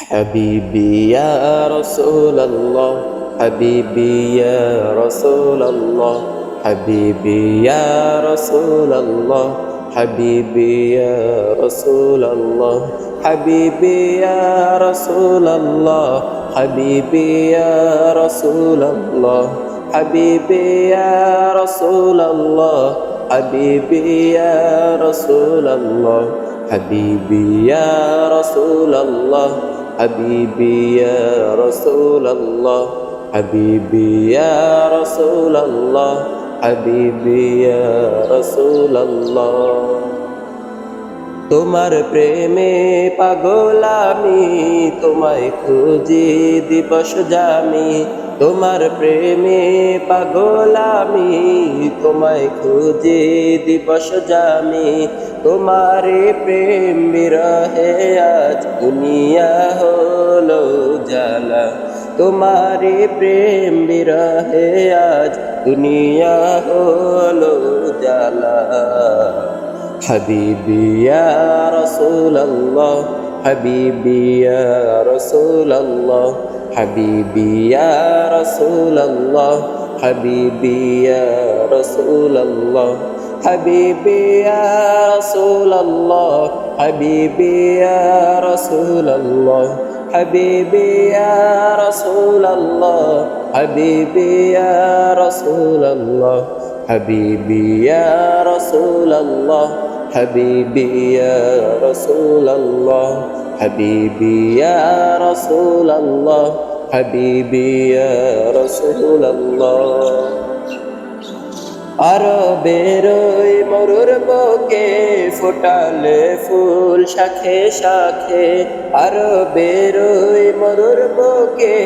حبيبي يا رسول الله، حبيبي يا رسول الله، حبيبي يا رسول الله، حبيبي يا رسول الله، حبيبي يا رسول الله، حبيبي يا رسول الله، حبيبي يا رسول الله، حبيبي يا رسول الله، حبيبي يا رسول الله، حبيبي يا رسول الله، حبيبي يا رسول الله، حبيبي يا رسول الله। তোমার প্রেমে পাগল আমি, তোমায় খুঁজি দিবস জামি। তোমার প্রেমে পাগল আমি, তোমায় খুঁজি দিবস জামি। তোমারে প্রেম বিরহে আজ দুনিয়া হলো জালা। তোমারে প্রেম বিরহে আজ দুনিয়া হলো জালা। حبيبي يا رسول الله، حبيبي يا رسول الله، حبيبي يا رسول الله، حبيبي يا رسول الله، حبيبي يا رسول الله، حبيبي يا رسول الله، حبيبي يا رسول الله، حبيبي يا رسول الله، حبيبي يا رسول الله، حبيبي يا رسول الله، حبيبي يا رسول الله، حبيبي يا رسول الله। আরবের ওই মরুর বুকে ফোটালে ফুল শাখে শাখে। আরবের ওই মরুর বুকে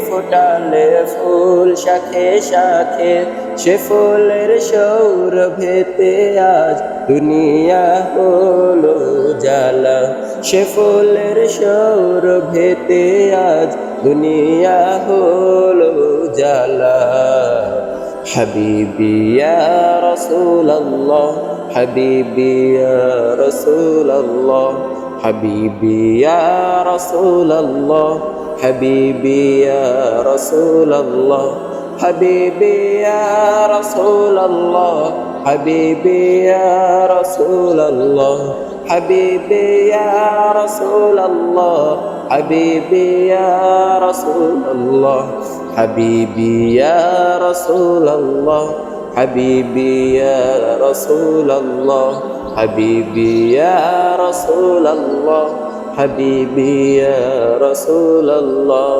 ফোটালে ফুল শাখে শাখে। সে ফুলের সৌরভেতে আজ দুনিয়া হলো জালা। সে ফুলের সৌরভেতে আজ দুনিয়া হলো জালা। حبيبي يا رسول الله، حبيبي يا رسول الله، حبيبي يا رسول الله، حبيبي يا رسول الله، حبيبي يا رسول الله، حبيبي يا رسول الله، حبيبي يا رسول الله، حبيبي يا رسول الله، حبيبي يا رسول الله، حبيبي يا رسول الله، حبيبي يا رسول الله، حبيبي يا رسول الله।